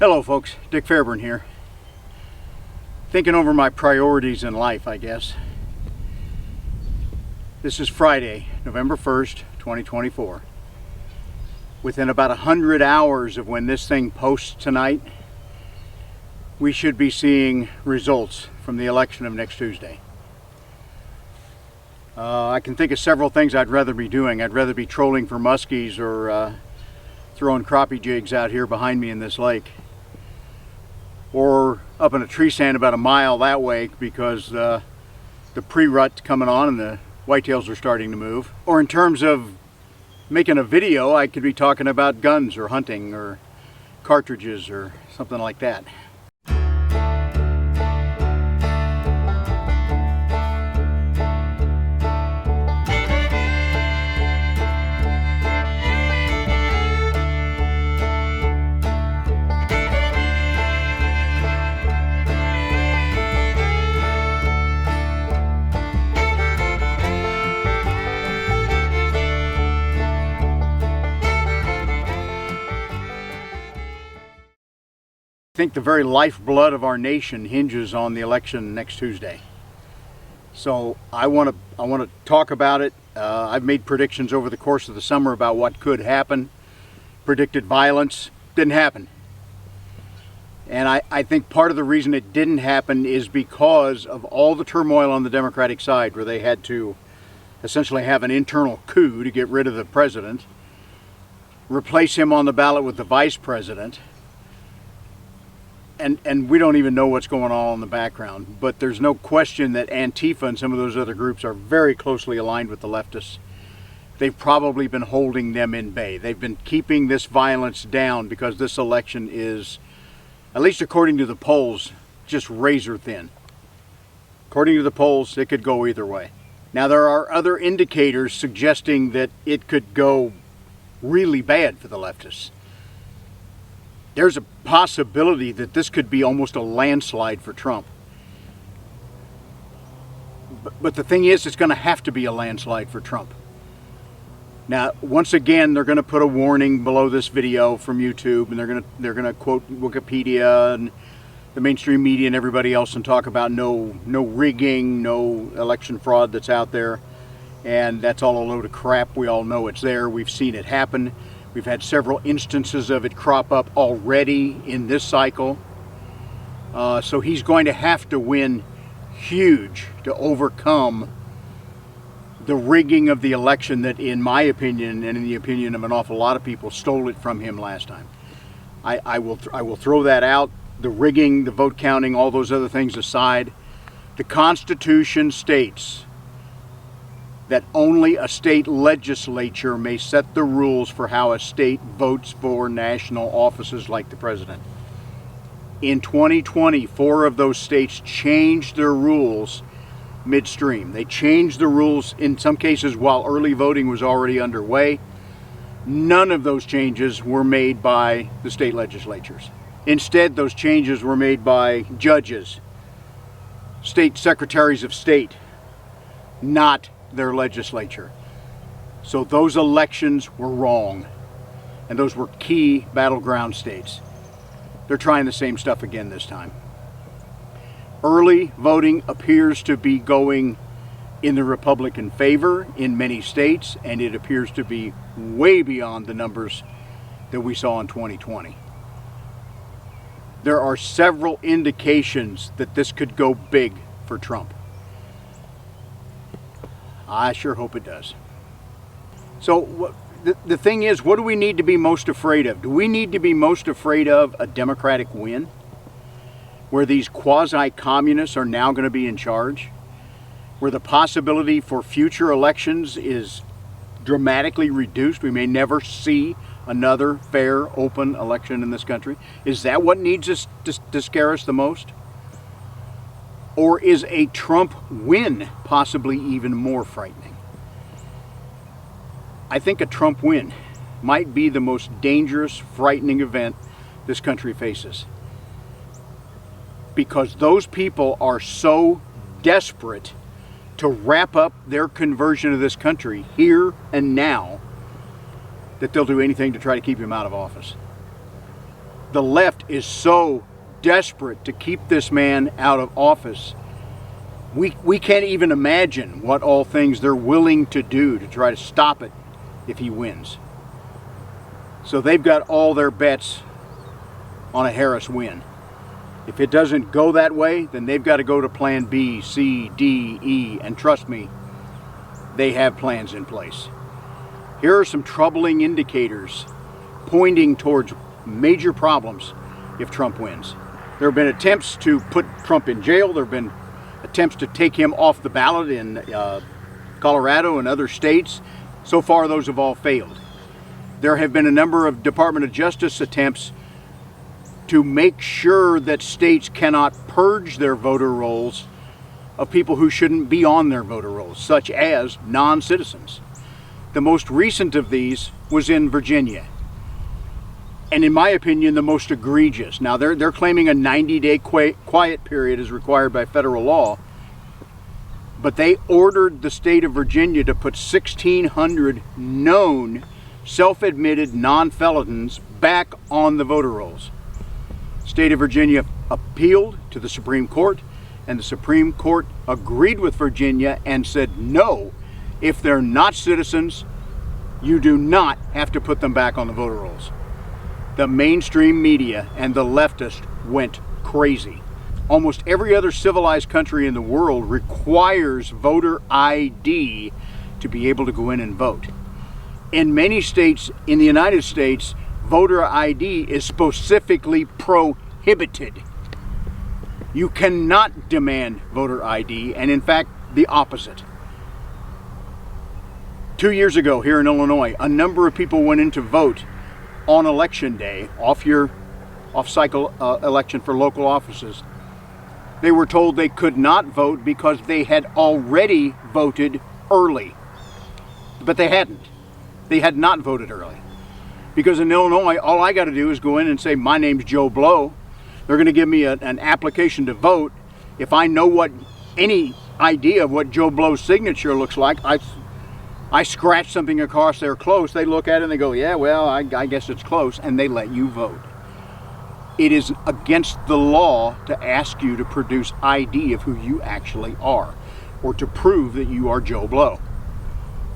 Hello folks, Dick Fairburn here. Thinking over my priorities in life, I guess. This is Friday, November 1st, 2024. Within about 100 hours of when this thing posts tonight, we should be seeing results from the election of next Tuesday. I can think of several things I'd rather be doing. I'd rather be trolling for muskies or throwing crappie jigs out here behind me in this lake, or up in a tree stand about a mile that way because the pre-rut's coming on and the whitetails are starting to move. Or in terms of making a video, I could be talking about guns or hunting or cartridges or something like that. I think the very lifeblood of our nation hinges on the election next Tuesday. So I want to talk about it. I've made predictions over the course of the summer about what could happen. Predicted violence. Didn't happen. And I think part of the reason it didn't happen is because of all the turmoil on the Democratic side, where they had to essentially have an internal coup to get rid of the president, replace him on the ballot with the vice president. And we don't even know what's going on in the background, but there's no question that Antifa and some of those other groups are very closely aligned with the leftists. They've probably been holding them in bay. They've been keeping this violence down because this election is, at least according to the polls, just razor thin. According to the polls, it could go either way. Now, there are other indicators suggesting that it could go really bad for the leftists. There's a possibility that this could be almost a landslide for Trump. But the thing is, it's going to have to be a landslide for Trump. Now, once again, they're going to put a warning below this video from YouTube, and they're going to quote Wikipedia and the mainstream media and everybody else and talk about no rigging, no election fraud that's out there. And that's all a load of crap. We all know it's there. We've seen it happen. We've had several instances of it crop up already in this cycle. So he's going to have to win huge to overcome the rigging of the election that, in my opinion, and in the opinion of an awful lot of people, stole it from him last time. I will throw that out. The rigging, the vote counting, all those other things aside. The Constitution states that only a state legislature may set the rules for how a state votes for national offices like the president. In 2020, 4 of those states changed their rules midstream. They changed the rules in some cases while early voting was already underway. None of those changes were made by the state legislatures. Instead, those changes were made by judges, state secretaries of state, not their legislature. So those elections were wrong, and those were key battleground states. They're trying the same stuff again this time. Early voting appears to be going in the Republican favor in many states, and it appears to be way beyond the numbers that we saw in 2020. There are several indications that this could go big for Trump. I sure hope it does. So the thing is, what do we need to be most afraid of? Do we need to be most afraid of a Democratic win, where these quasi-communists are now going to be in charge, where the possibility for future elections is dramatically reduced? We may never see another fair, open election in this country. Is that what needs us to scare us the most? Or is a Trump win possibly even more frightening? I think a Trump win might be the most dangerous, frightening event this country faces. Because those people are so desperate to wrap up their conversion of this country here and now that they'll do anything to try to keep him out of office. The left is so desperate to keep this man out of office. We can't even imagine what all things they're willing to do to try to stop it if he wins. So they've got all their bets on a Harris win. If it doesn't go that way, then they've got to go to plan B, C, D, E, and trust me, they have plans in place. Here are some troubling indicators pointing towards major problems if Trump wins. There have been attempts to put Trump in jail. There have been attempts to take him off the ballot in Colorado and other states. So far, those have all failed. There have been a number of Department of Justice attempts to make sure that states cannot purge their voter rolls of people who shouldn't be on their voter rolls, such as non-citizens. The most recent of these was in Virginia. And in my opinion, the most egregious. Now, they're claiming a 90-day quiet period is required by federal law, but they ordered the state of Virginia to put 1,600 known self-admitted non-felons back on the voter rolls. State of Virginia appealed to the Supreme Court, and the Supreme Court agreed with Virginia and said, no, if they're not citizens, you do not have to put them back on the voter rolls. The mainstream media and the leftists went crazy. Almost every other civilized country in the world requires voter ID to be able to go in and vote. In many states in the United States, voter ID is specifically prohibited. You cannot demand voter ID, and in fact, the opposite. 2 years ago here in Illinois, a number of people went in to vote on election day, off-cycle election for local offices. They were told they could not vote because they had already voted early. But they hadn't. They had not voted early. Because in Illinois, all I got to do is go in and say, my name's Joe Blow. They're going to give me an application to vote. If I know any idea of what Joe Blow's signature looks like, I scratch something across there close. They look at it and they go, yeah, well, I guess it's close, and they let you vote. It is against the law to ask you to produce ID of who you actually are, or to prove that you are Joe Blow.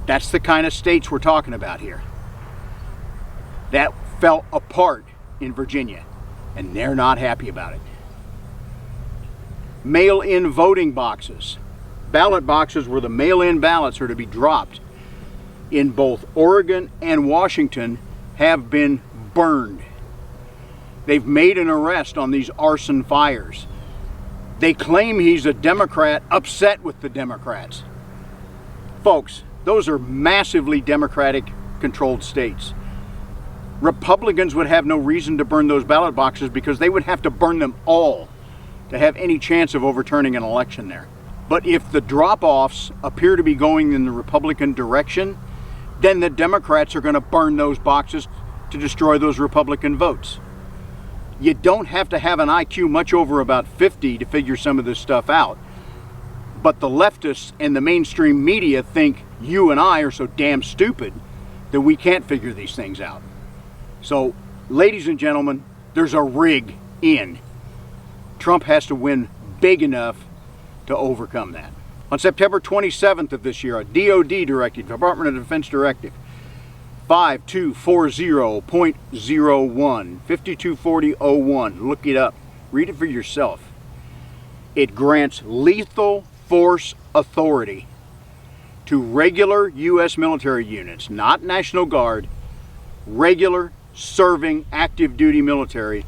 That's the kind of states we're talking about here. That fell apart in Virginia, and they're not happy about it. Mail-in voting boxes. Ballot boxes where the mail-in ballots are to be dropped in both Oregon and Washington have been burned. They've made an arrest on these arson fires. They claim he's a Democrat upset with the Democrats. Folks, those are massively Democratic-controlled states. Republicans would have no reason to burn those ballot boxes because they would have to burn them all to have any chance of overturning an election there. But if the drop-offs appear to be going in the Republican direction, then the Democrats are going to burn those boxes to destroy those Republican votes. You don't have to have an IQ much over about 50 to figure some of this stuff out. But the leftists and the mainstream media think you and I are so damn stupid that we can't figure these things out. So, ladies and gentlemen, there's a rig in. Trump has to win big enough to overcome that. On September 27th of this year, a DOD directive, Department of Defense directive, 5240.01, 5240.01, look it up, read it for yourself. It grants lethal force authority to regular U.S. military units, not National Guard, regular serving active duty military,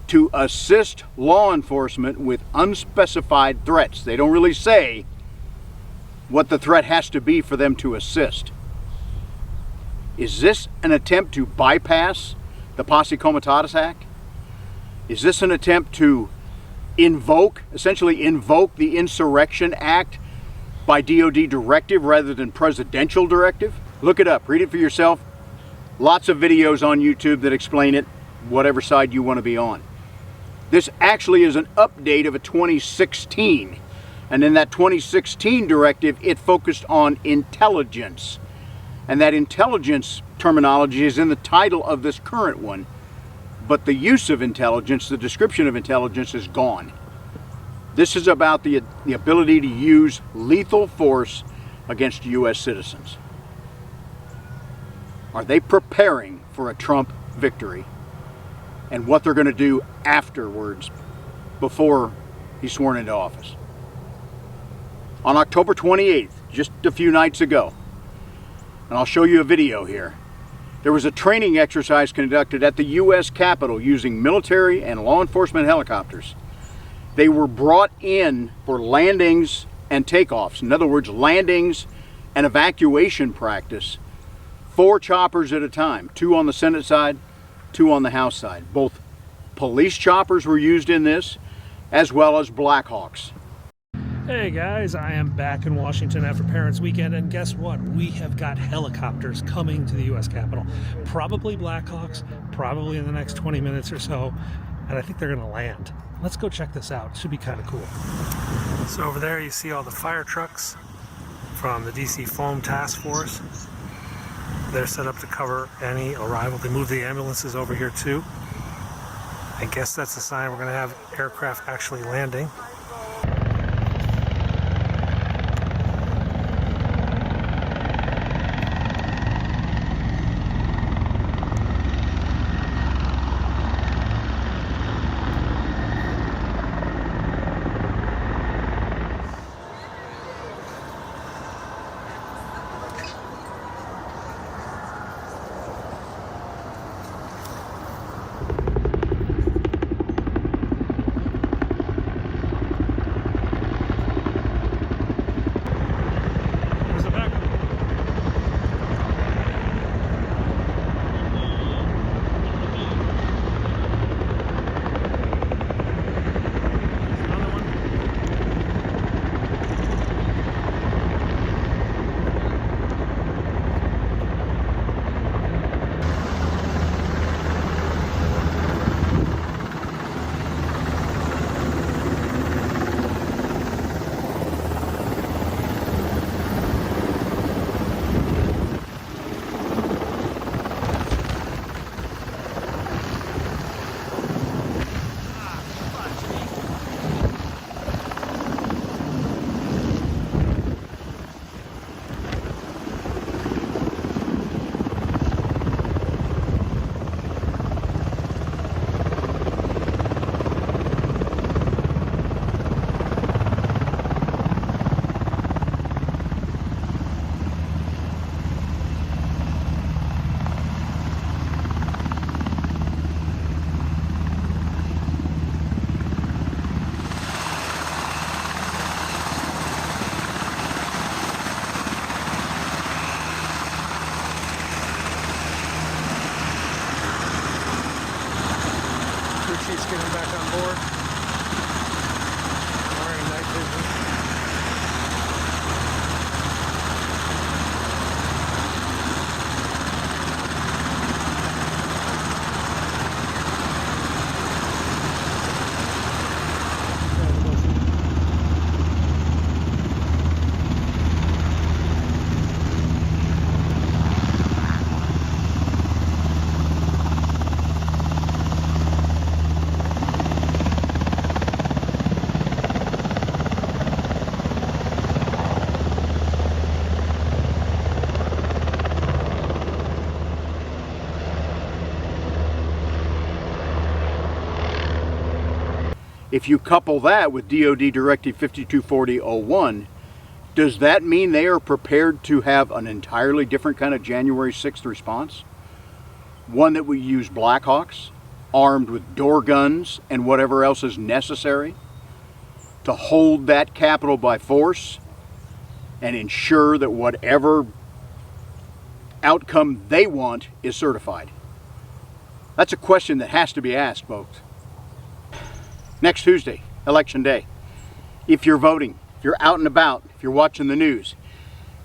to assist law enforcement with unspecified threats. They don't really say what the threat has to be for them to assist. Is this an attempt to bypass the Posse Comitatus Act? Is this an attempt to essentially invoke the Insurrection Act by DOD directive rather than presidential directive? Look it up, read it for yourself. Lots of videos on YouTube that explain it, whatever side you want to be on. This actually is an update of a 2016. And in that 2016 directive, it focused on intelligence. And that intelligence terminology is in the title of this current one. But the use of intelligence, the description of intelligence is gone. This is about the ability to use lethal force against U.S. citizens. Are they preparing for a Trump victory? And what they're going to do afterwards, before he's sworn into office? On October 28th, just a few nights ago, and I'll show you a video here, there was a training exercise conducted at the U.S. Capitol using military and law enforcement helicopters. They were brought in for landings and takeoffs. In other words, landings and evacuation practice. 4 choppers at a time, 2 on the Senate side, 2 on the House side. Both police choppers were used in this, as well as Black Hawks. Hey guys, I am back in Washington after Parents Weekend, and guess what? We have got helicopters coming to the U.S. Capitol. Probably Black Hawks, probably in the next 20 minutes or so, and I think they're going to land. Let's go check this out. It should be kind of cool. So over there you see all the fire trucks from the DC Foam Task Force. They're set up to cover any arrival. They moved the ambulances over here too. I guess that's a sign we're going to have aircraft actually landing. Chief's getting back on board. Wearing night vision. If you couple that with DoD Directive 5240-01, does that mean they are prepared to have an entirely different kind of January 6th response? One that will use Black Hawks, armed with door guns and whatever else is necessary to hold that Capitol by force and ensure that whatever outcome they want is certified? That's a question that has to be asked, folks. Next Tuesday, Election Day. If you're voting, if you're out and about, if you're watching the news,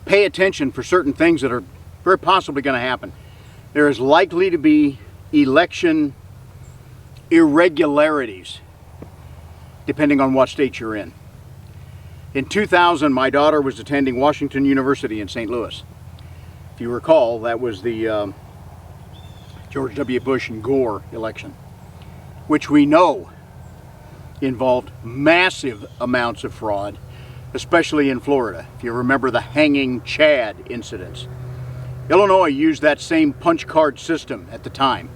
pay attention for certain things that are very possibly going to happen. There is likely to be election irregularities, depending on what state you're in. In 2000, my daughter was attending Washington University in St. Louis. If you recall, that was the George W. Bush and Gore election. which we know involved massive amounts of fraud, especially in Florida. If you remember the hanging Chad incidents. Illinois used that same punch card system at the time.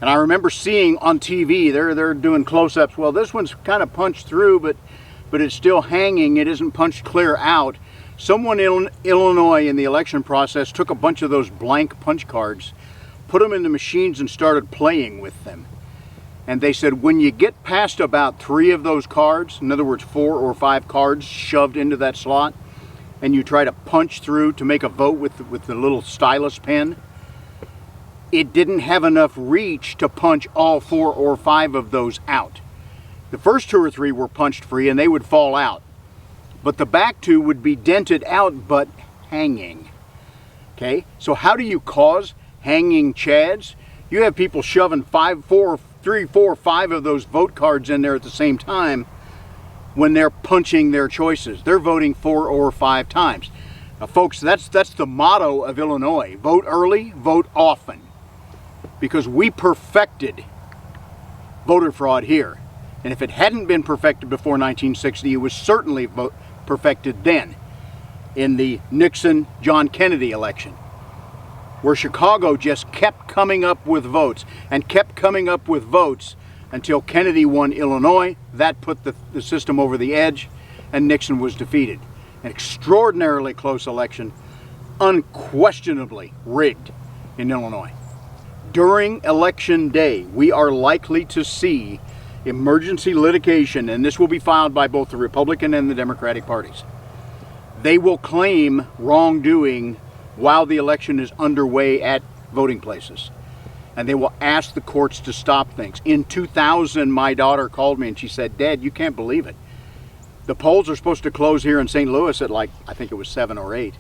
And I remember seeing on TV, they're doing close-ups. Well, this one's kind of punched through, but it's still hanging. It isn't punched clear out. Someone in Illinois in the election process took a bunch of those blank punch cards, put them in the machines and started playing with them. And they said when you get past about 3 of those cards, in other words 4 or 5 cards shoved into that slot, and you try to punch through to make a vote with the little stylus pen, it didn't have enough reach to punch all 4 or 5 of those out. The first 2 or 3 were punched free and they would fall out. But the back 2 would be dented out but hanging. Okay, so how do you cause hanging Chads? You have people shoving 3, 4, 5 of those vote cards in there at the same time when they're punching their choices. They're voting 4 or 5 times. Now, folks, that's the motto of Illinois. Vote early, vote often. Because we perfected voter fraud here. And if it hadn't been perfected before 1960, it was certainly perfected then in the Nixon-John Kennedy election, where Chicago just kept coming up with votes and kept coming up with votes until Kennedy won Illinois. That put the system over the edge and Nixon was defeated. An extraordinarily close election, unquestionably rigged in Illinois. During election day, we are likely to see emergency litigation, and this will be filed by both the Republican and the Democratic parties. They will claim wrongdoing while the election is underway at voting places. And they will ask the courts to stop things. In 2000, my daughter called me and she said, "Dad, you can't believe it. The polls are supposed to close here in St. Louis at I think it was 7 or 8.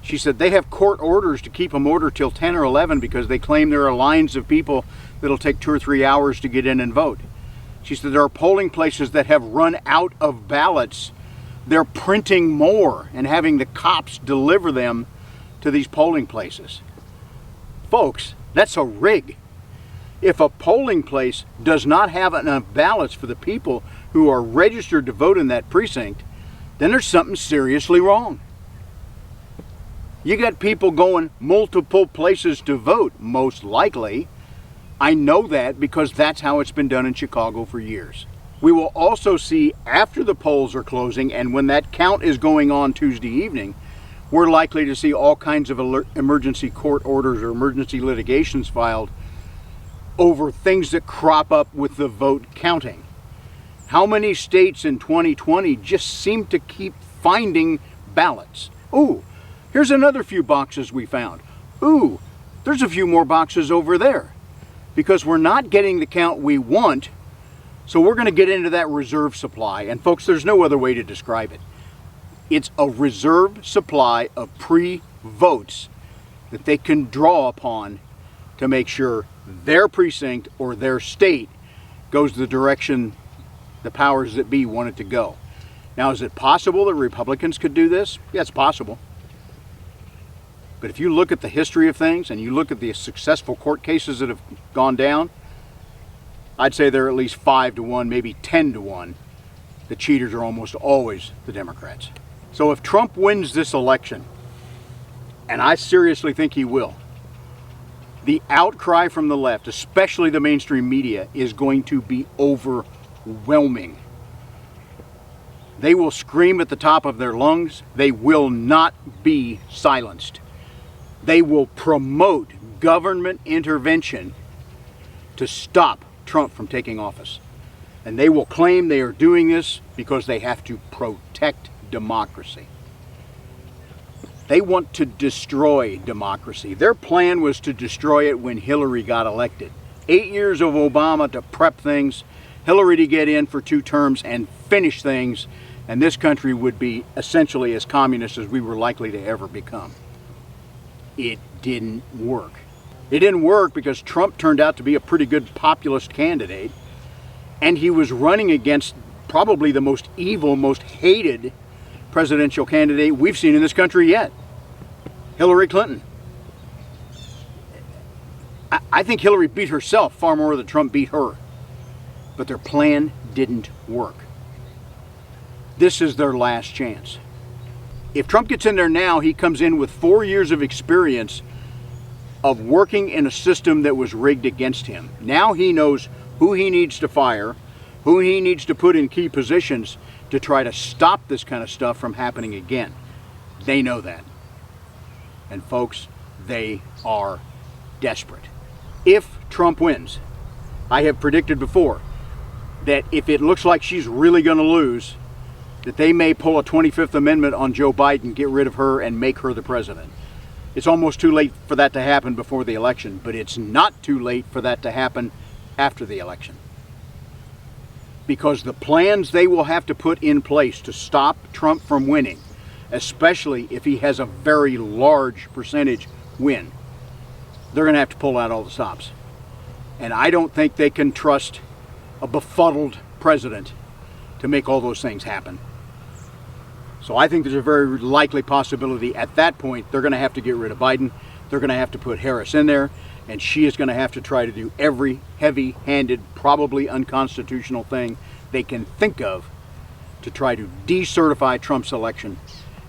She said they have court orders to keep them ordered till 10 or 11 because they claim there are lines of people that'll take 2 or 3 hours to get in and vote." She said there are polling places that have run out of ballots. They're printing more and having the cops deliver them to these polling places. Folks, that's a rig. If a polling place does not have enough ballots for the people who are registered to vote in that precinct, then there's something seriously wrong. You got people going multiple places to vote, most likely. I know that because that's how it's been done in Chicago for years. We will also see after the polls are closing and when that count is going on Tuesday evening, we're likely to see all kinds of emergency court orders or emergency litigations filed over things that crop up with the vote counting. How many states in 2020 just seem to keep finding ballots? Ooh, here's another few boxes we found. Ooh, there's a few more boxes over there. Because we're not getting the count we want, so we're going to get into that reserve supply. And folks, there's no other way to describe it. It's a reserve supply of pre-votes that they can draw upon to make sure their precinct or their state goes the direction the powers that be want it to go. Now, is it possible that Republicans could do this? Yeah, it's possible. But if you look at the history of things and you look at the successful court cases that have gone down, I'd say they're at least 5 to 1, maybe 10 to 1. The cheaters are almost always the Democrats. So if Trump wins this election, and I seriously think he will, the outcry from the left, especially the mainstream media, is going to be overwhelming. They will scream at the top of their lungs. They will not be silenced. They will promote government intervention to stop Trump from taking office. And they will claim they are doing this because they have to protect democracy. They want to destroy democracy. Their plan was to destroy it when Hillary got elected. 8 years of Obama to prep things, Hillary to get in for 2 terms and finish things, and this country would be essentially as communist as we were likely to ever become. It didn't work. It didn't work because Trump turned out to be a pretty good populist candidate, and he was running against probably the most evil, most hated presidential candidate we've seen in this country yet, Hillary Clinton. I think Hillary beat herself far more than Trump beat her. but their plan didn't work. This is their last chance. If Trump gets in there now, he comes in with 4 years of experience of working in a system that was rigged against him. Now he knows who he needs to fire, who he needs to put in key positions to try to stop this kind of stuff from happening again. They know that. And folks, they are desperate. If Trump wins, I have predicted before that if it looks like she's really going to lose, that they may pull a 25th Amendment on Joe Biden, get rid of her, and make her the president. It's almost too late for that to happen before the election, but it's not too late for that to happen after the election. Because the plans they will have to put in place to stop Trump from winning, especially if he has a very large percentage win, they're going to have to pull out all the stops. And I don't think they can trust a befuddled president to make all those things happen. So I think there's a very likely possibility at that point they're going to have to get rid of Biden. They're going to have to put Harris in there, and she is going to have to try to do every heavy-handed, probably unconstitutional thing they can think of to try to decertify Trump's election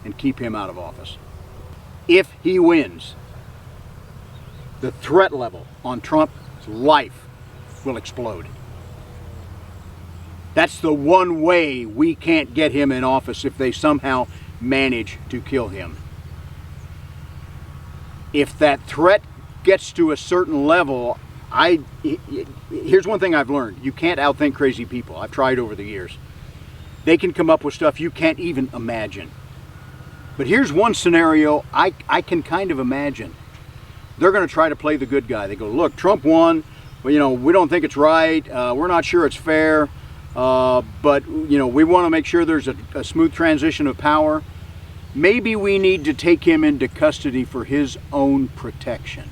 and keep him out of office. If he wins, the threat level on Trump's life will explode. That's the one way we can't get him in office, if they somehow manage to kill him. If that threat gets to a certain level, here's one thing I've learned. You can't outthink crazy people. I've tried over the years. They can come up with stuff you can't even imagine. But here's one scenario I can kind of imagine. They're going to try to play the good guy. They go, look, Trump won. Well, we don't think it's right. We're not sure it's fair. But we want to make sure there's a smooth transition of power. Maybe we need to take him into custody for his own protection.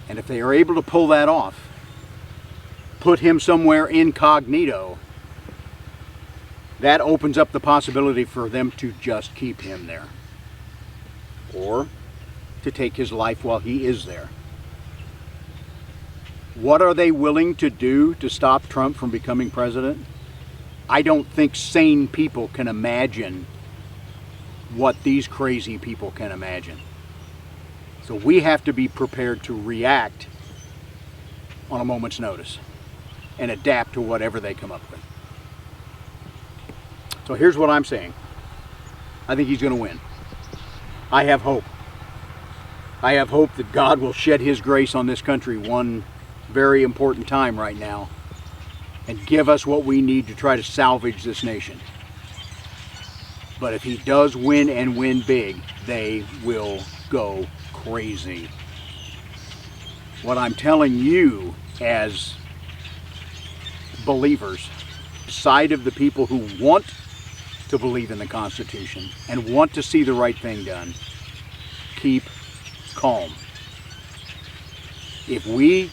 And if they are able to pull that off, put him somewhere incognito, that opens up the possibility for them to just keep him there. Or to take his life while he is there. What are they willing to do to stop Trump from becoming president? I don't think sane people can imagine what these crazy people can imagine. So we have to be prepared to react on a moment's notice and adapt to whatever they come up with. So here's what I'm saying. I think he's going to win. I have hope. I have hope that God will shed his grace on this country one very important time right now and give us what we need to try to salvage this nation. But if he does win and win big, they will go crazy. What I'm telling you as believers, side of the people who want to believe in the Constitution and want to see the right thing done, keep calm. If we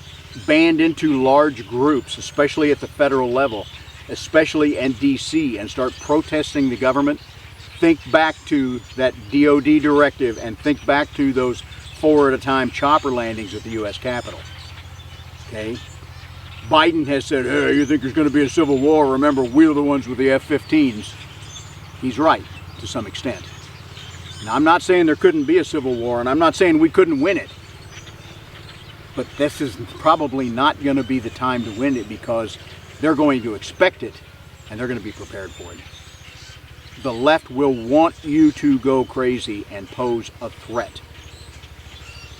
band into large groups, especially at the federal level, especially in DC, and start protesting the government, think back to that DOD directive and think back to those 4 at a time chopper landings at the U.S. Capitol. Okay? Biden has said, hey, you think there's going to be a civil war? Remember, we're the ones with the F-15s. He's right, to some extent. Now, I'm not saying there couldn't be a civil war, and I'm not saying we couldn't win it. But this is probably not going to be the time to win it, because they're going to expect it and they're going to be prepared for it. The left will want you to go crazy and pose a threat.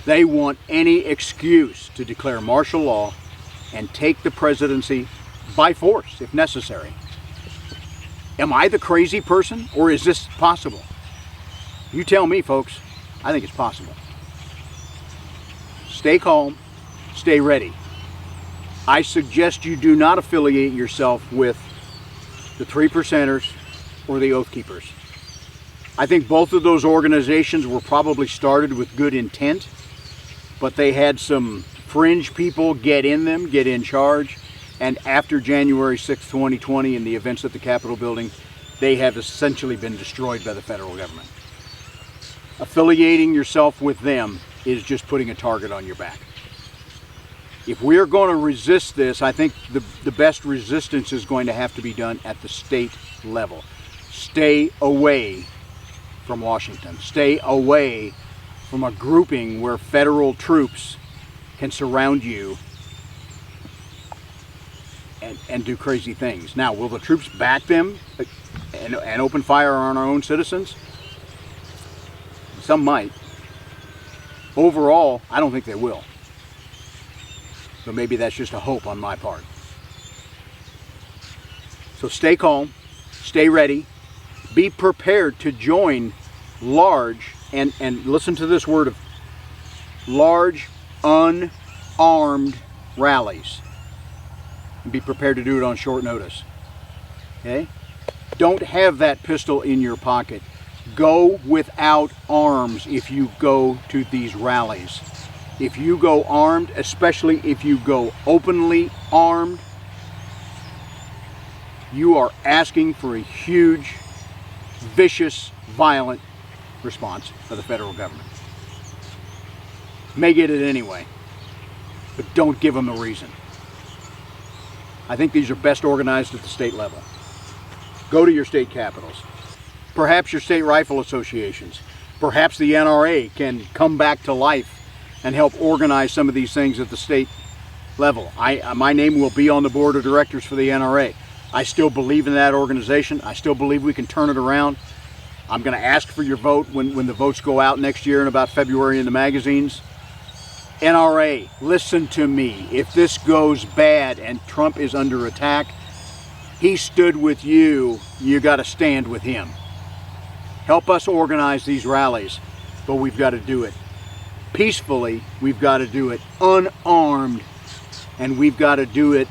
They want any excuse to declare martial law and take the presidency by force if necessary. Am I the crazy person, or is this possible? You tell me, folks. I think it's possible. Stay calm, stay ready. I suggest you do not affiliate yourself with the 3%ers or the Oath Keepers. I think both of those organizations were probably started with good intent, but they had some fringe people get in them, get in charge, and after January 6, 2020 and the events at the Capitol building, they have essentially been destroyed by the federal government. Affiliating yourself with them is just putting a target on your back. If we are going to resist this, I think the best resistance is going to have to be done at the state level. Stay away from Washington. Stay away from a grouping where federal troops can surround you and do crazy things. Now, will the troops back them and open fire on our own citizens? Some might. Overall, I don't think they will. But maybe that's just a hope on my part. So stay calm, stay ready, be prepared to join large, and listen to this word, of large, unarmed rallies. And be prepared to do it on short notice. Okay? Don't have that pistol in your pocket. Go without arms if you go to these rallies. If you go armed, especially if you go openly armed, you are asking for a huge, vicious, violent response of the federal government. May get it anyway, but don't give them a reason. I think these are best organized at the state level. Go to your state capitals. Perhaps your state rifle associations. Perhaps the NRA can come back to life and help organize some of these things at the state level. My name will be on the board of directors for the NRA. I still believe in that organization. I still believe we can turn it around. I'm going to ask for your vote when the votes go out next year in about February in the magazines. NRA, listen to me. If this goes bad and Trump is under attack, he stood with you. You got to stand with him. Help us organize these rallies, but we've got to do it peacefully. We've got to do it unarmed, and we've got to do it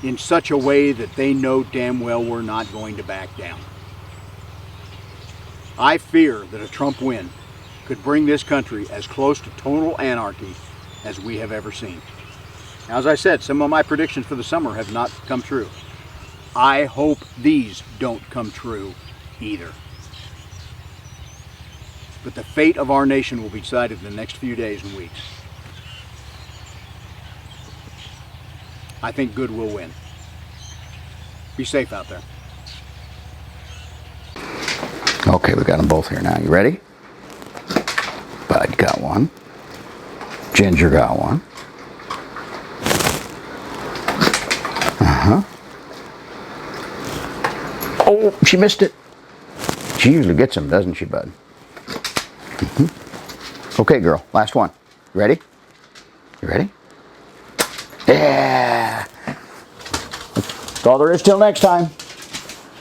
in such a way that they know damn well we're not going to back down. I fear that a Trump win could bring this country as close to total anarchy as we have ever seen. Now, as I said, some of my predictions for the summer have not come true. I hope these don't come true either. But the fate of our nation will be decided in the next few days and weeks. I think good will win. Be safe out there. Okay, we got them both here now. You ready? Bud got one. Ginger got one. Oh, she missed it. She usually gets them, doesn't she, Bud? Okay, girl, last one. You ready? You ready? Yeah! That's all there is till next time.